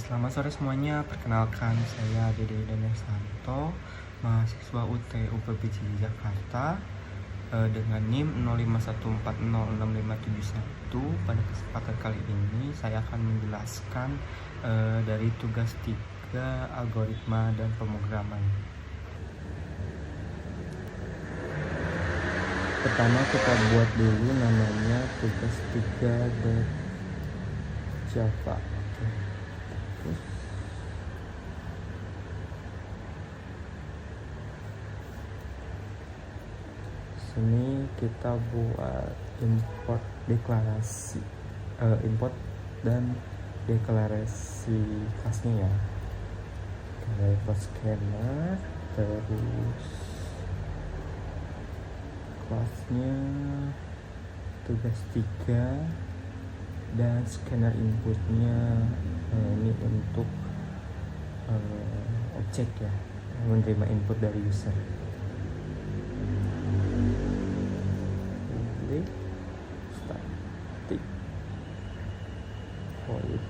Selamat sore semuanya, perkenalkan saya Dede Danesanto, mahasiswa UT UPBJ Jakarta, dengan NIM 0514066571. Pada kesempatan kali ini saya akan menjelaskan dari tugas 3 algoritma dan pemrograman. Pertama kita buat dulu namanya tugas 3.java. Terus sini kita buat import deklarasi, import dan deklarasi kelasnya ya. Import scanner, terus kelasnya tugas 3 dan scanner inputnya ini untuk objek ya, menerima input dari user. Static void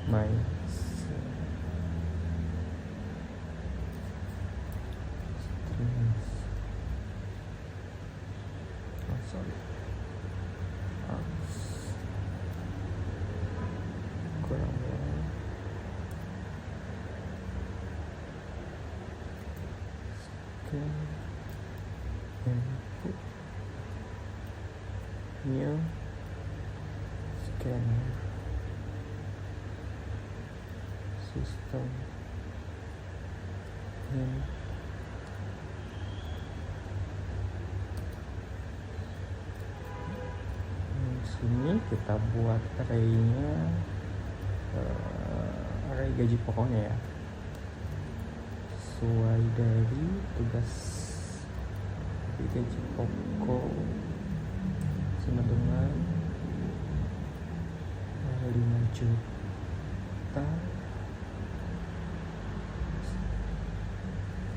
my strings input new scanner system in sini kita buat array-nya, array gaji pokoknya ya, sesuai dari tugas gaji pokok sama dengan 5 juta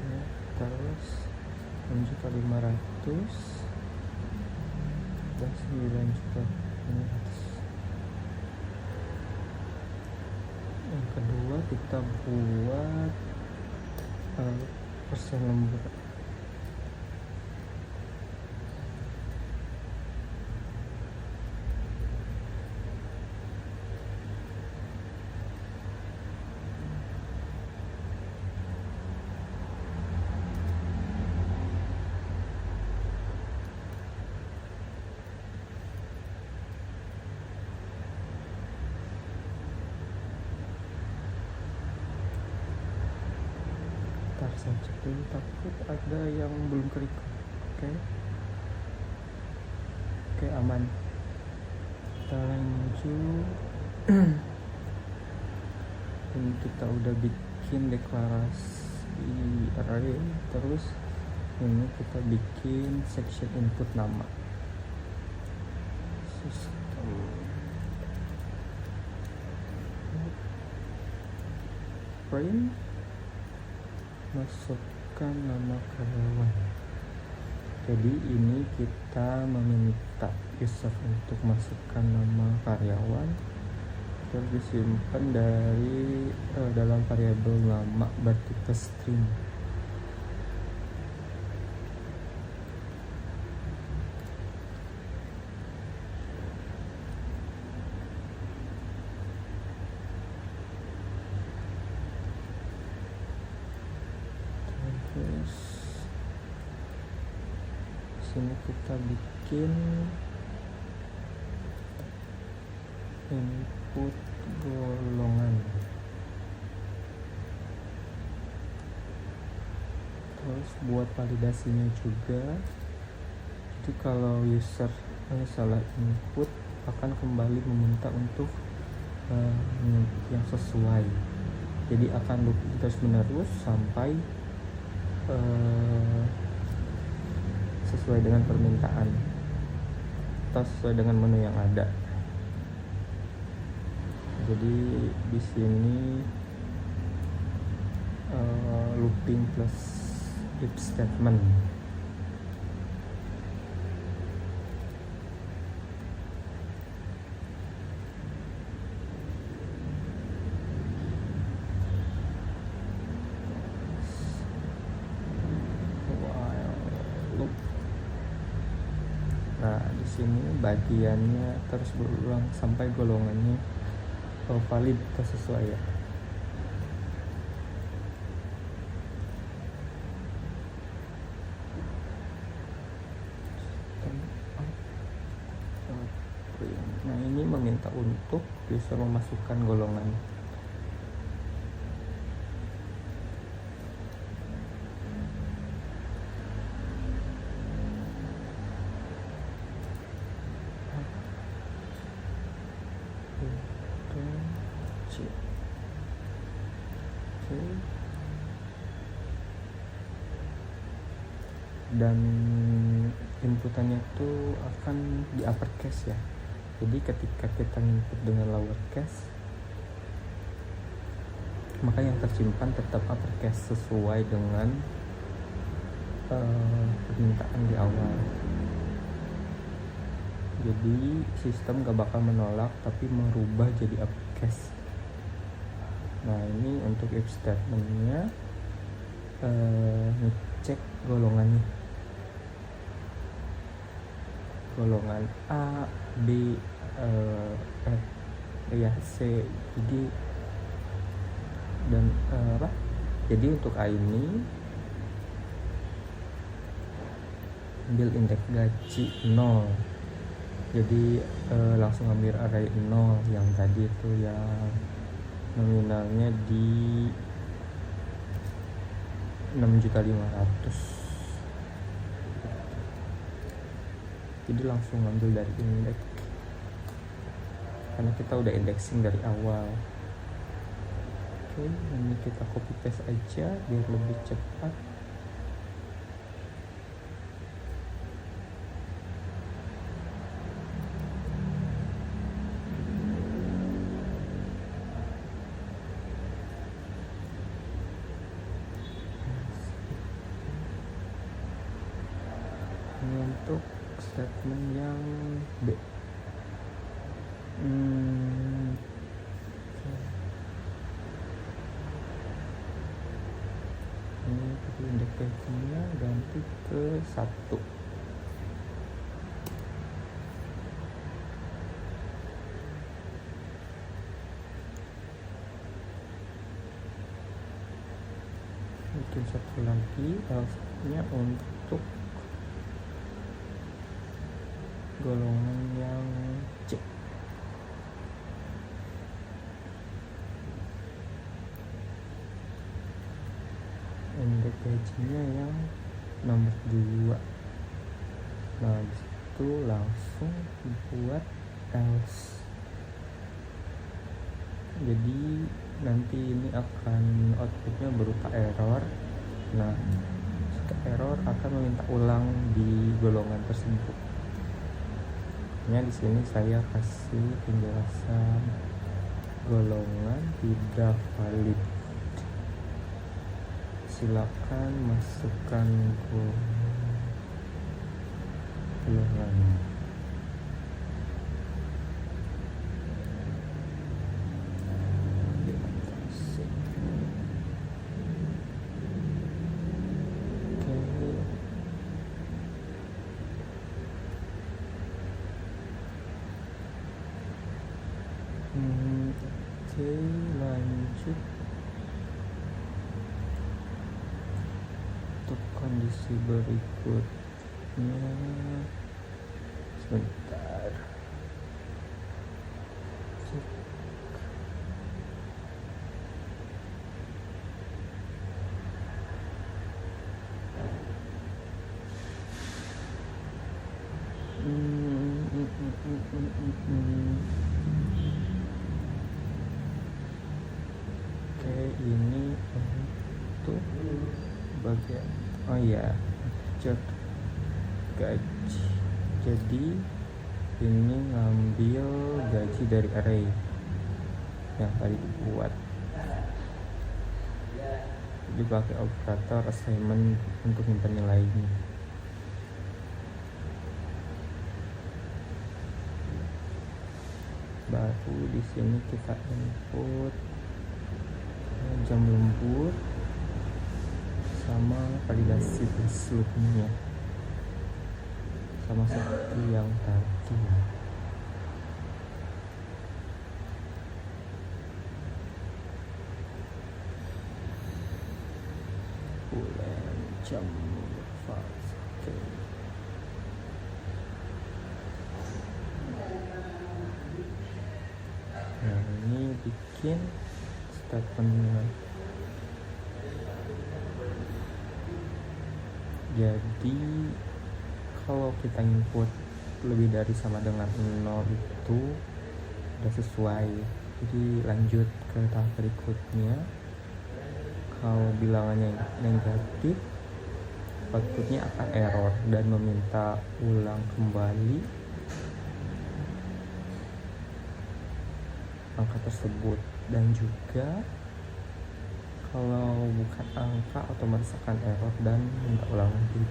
ya, terus 6.500.000 dan 9.500.000. Yang kedua kita buat persen lembur. Saja dulu, takut ada yang belum ke-record. Oke, aman. Kita lanjut. Ini kita udah bikin deklarasi array, terus ini kita bikin section input nama sistem print, masukkan nama karyawan. Jadi ini kita meminta user untuk masukkan nama karyawan, terus disimpan dari dalam variabel nama bertipe string. Terus sini kita bikin input golongan, terus buat validasinya juga. Jadi kalau user salah input akan kembali meminta untuk yang sesuai. Jadi akan loop terus menerus sampai sesuai dengan permintaan atau sesuai dengan menu yang ada. Jadi di sini looping plus if statement. sini bagiannya terus berulang sampai golongannya valid atau sesuai ya. Nah, ini meminta untuk bisa memasukkan golongan. Dan inputannya tuh akan di uppercase ya. Jadi ketika kita input dengan lowercase, maka yang tersimpan tetap uppercase sesuai dengan permintaan di awal. Jadi sistem gak bakal menolak tapi merubah jadi uppercase. Nah, ini untuk if statementnya, ngecek golongannya, golongan A, B, ya C, D, dan apa? Jadi untuk A ini ambil indeks gaji 0. Jadi langsung ambil array 0 yang tadi itu yang nominalnya di 6.500.000. Jadi langsung ambil dari indeks karena kita udah indexing dari awal. Oke, ini kita copy paste aja biar lebih cepat. Ini untuk statement yang B. Ini kita indeks gajinya ganti ke 1. Bikin satu lagi else-nya untuk golongan yang C. Indeks gajinya yang nomor 2. Nah, disitu langsung buat else. Jadi nanti ini akan outputnya berupa error. Nah, jika error akan meminta ulang di golongan tersebut. Di sini saya kasih penjelasan golongan tidak valid. Silakan masukkan golongan. Oke, lanjut untuk kondisi berikutnya. Sebentar. Oke, ini untuk bagian cek gaji. Jadi ini ngambil gaji dari array yang tadi dibuat. Jadi pakai operator assignment untuk nyimpan nilainya. Baru di sini kita input jam lembur sama validasi loopnya. sama seperti yang tadi. Bulan jam fase. Nah, ini bikin statementnya. Jadi kalau kita input lebih dari sama dengan 0 itu udah sesuai, jadi lanjut ke tahap berikutnya. Kalau bilangannya negatif, outputnya akan error dan meminta ulang kembali angka tersebut. Dan juga kalau bukan angka otomatis akan error dan minta ulang lagi.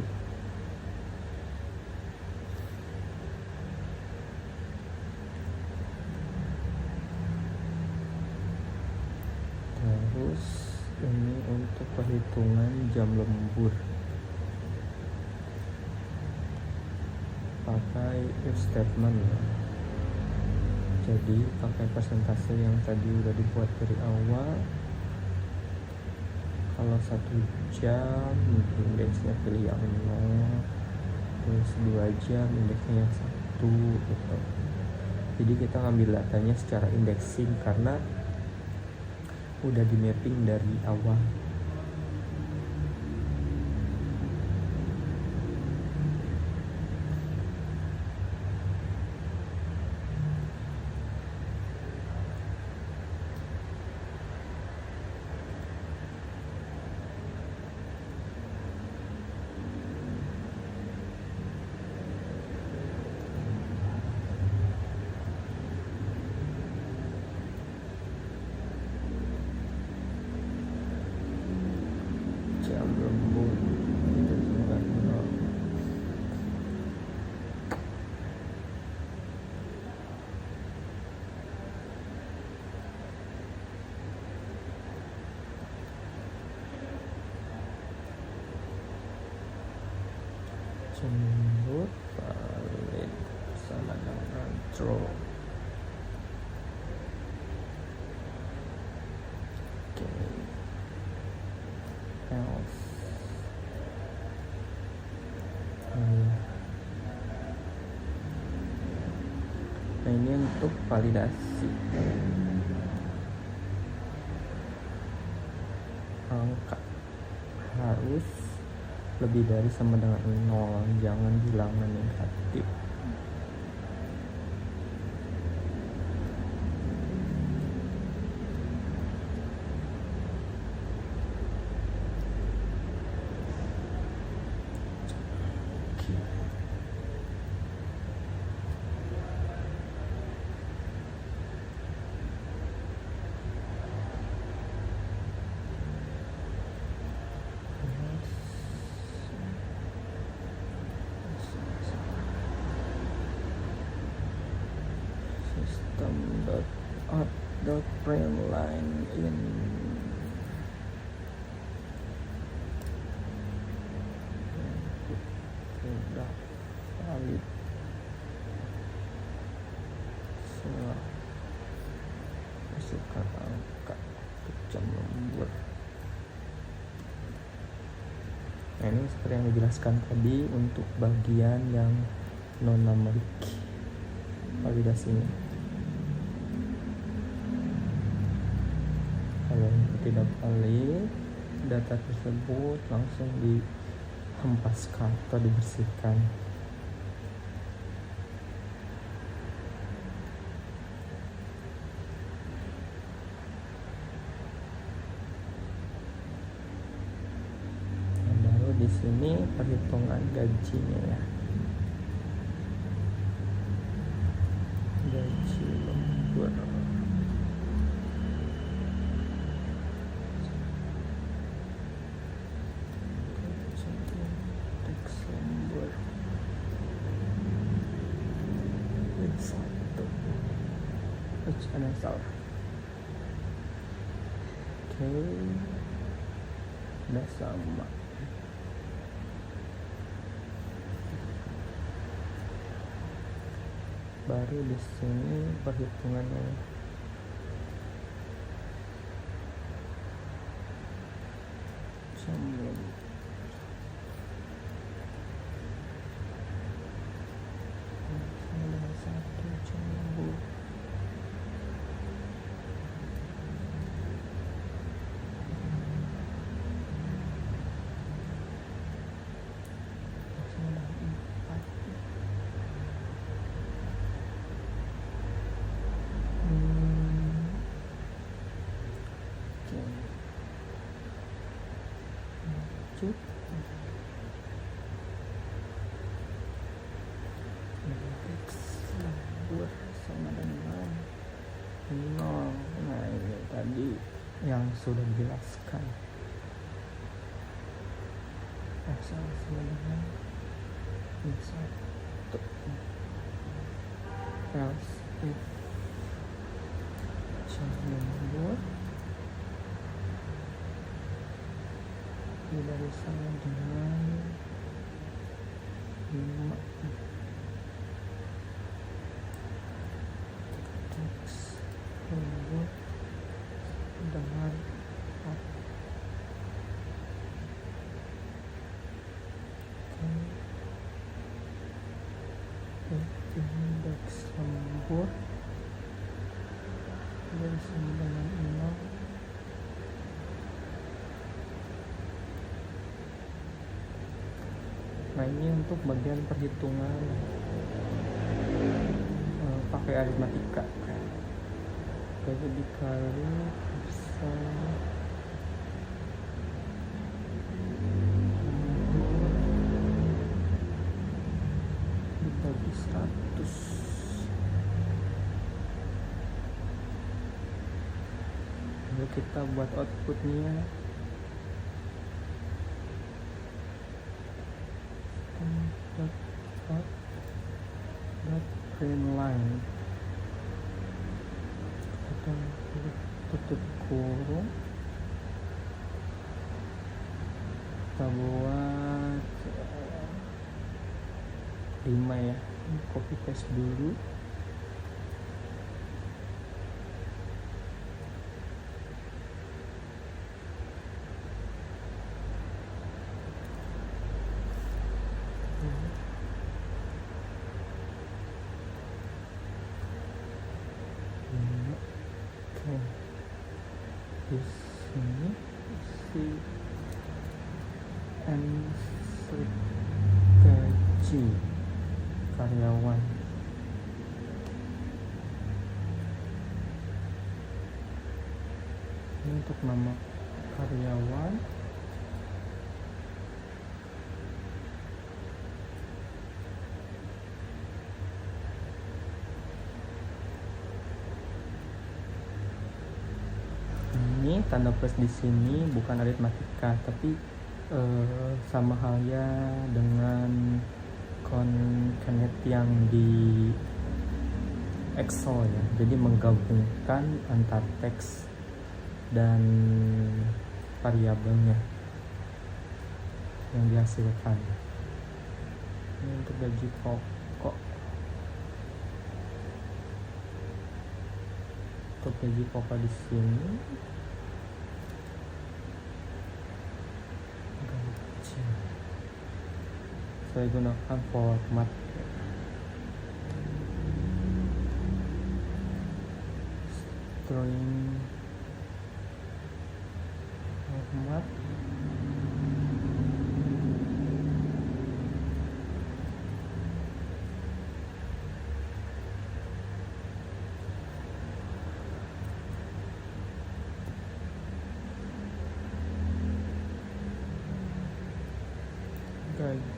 Terus ini untuk perhitungan jam lembur, pakai if statement. Jadi pakai persentase yang tadi udah dibuat dari awal. Kalau 1 jam indeksnya pilih yang 0, terus 2 jam indeksnya yang 1 gitu. Jadi kita ngambil datanya secara indexing karena udah di mapping dari awal. Jam lembur itu juga 0. Jam lembur valid sama dengan draw. Oke. Else. Nah, ini untuk validasi angka harus lebih dari sama dengan 0, jangan bilangan negatif. The print line in sudah valid. Setelah masukkan angka jam lembur. Nah, ini seperti yang dijelaskan tadi untuk bagian yang non numerik validasinya. Kalau tidak valid, data tersebut langsung dihempaskan atau dibersihkan. Nah, baru di sini perhitungan gajinya ya. Gaji lembur. Ada salah. Oke, udah sama. baru di sini perhitungannya sambung. Sama dengan 1 sambung. Sama dengan 4. Oke. Lanjut. X lembur sama dengan 0. Nah, ini tadi yang sudah dijelaskan. X sama dengan 1. Else if lembur tidak sama dengan 5. X lembur dengan 4. Indeks lembur dan sama dengan 0. Nah, ini untuk bagian perhitungan pakai aritmatika. Jadi dikali bisa dibagi 100. Lalu kita buat outputnya. Print line, kita tutup kurung, kita buat 5 ya. Copy paste dulu. Di sini si slip gaji karyawan. Ini untuk nama karyawan. Ini tanda plus di sini bukan aritmatika, tapi sama halnya dengan concatenate yang di Excel ya. Jadi menggabungkan antar teks dan variabelnya yang dihasilkan. Ini untuk gaji pokok. Untuk gaji pokok di sini saya gunakan format string format gaji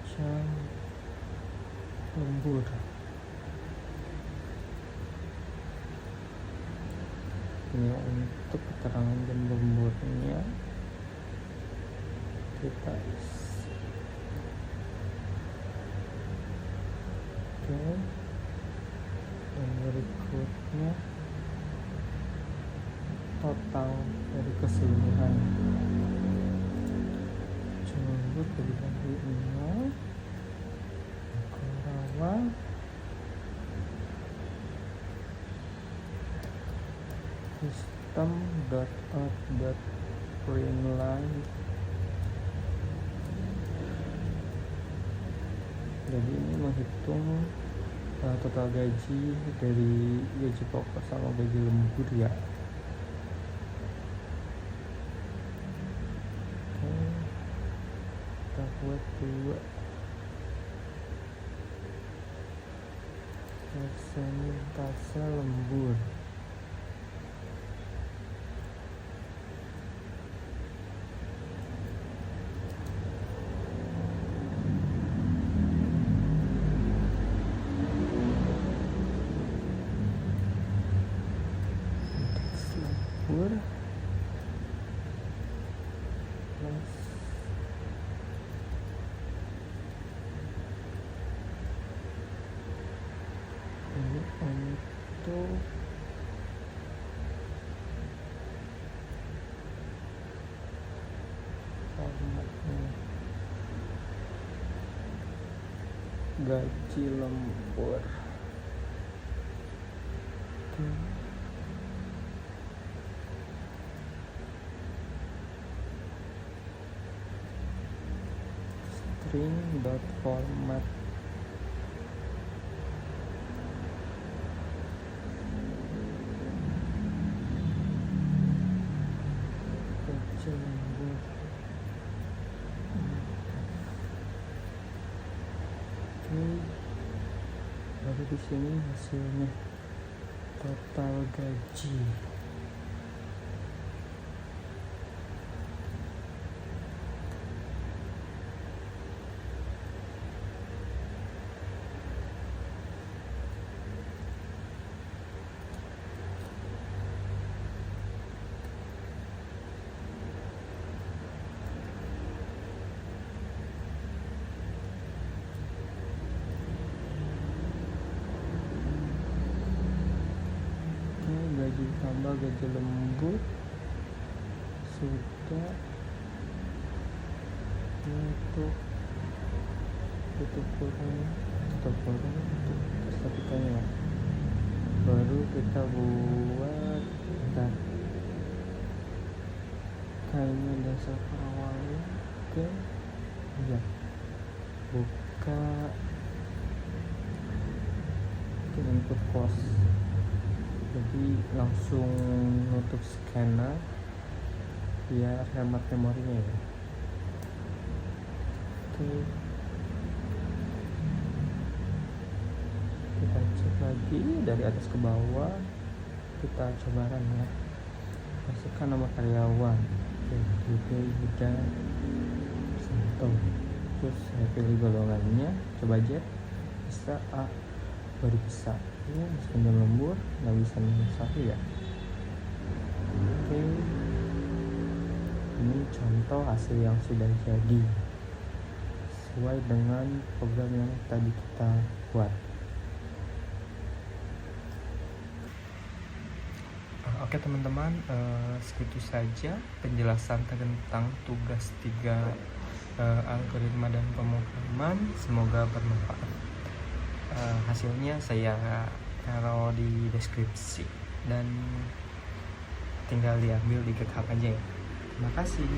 jam lembur. Ini untuk keterangan jam lemburnya kita oke. Yang berikutnya total dari keseluruhan lembur terlihat dari 0 ke rawa. System.out.print line. Jadi ini menghitung total gaji dari gaji pokok sama gaji lembur ya. Oke, kita buat dua persentase lembur. Lembur plus ini untuk formatnya gaji lembur. String.format gaji lembur. Oke, baru di sini hasilnya total gaji. Gaji tambah gaji lembur sudah untuk kurang statikanya. Baru kita buat kayaknya dasar awalnya. Oke ya, buka input cost. Jadi langsung nutup scanner biar hemat memorinya ya. Oke, kita cek lagi dari atas ke bawah, kita coba run ya. Masukkan nama karyawan, Yuda Santo, terus saya pilih golongannya, coba aja bisa A, baru bisa ya. Masukin jam lembur nggak bisa nomor 1 ya. Oke, ini contoh hasil yang sudah jadi sesuai dengan program yang tadi kita buat. Oke teman-teman, segitu saja penjelasan tentang tugas 3 algoritma dan pemrograman. Semoga bermanfaat. Hasilnya saya taruh di deskripsi dan tinggal diambil di GitHub aja ya. Terima kasih.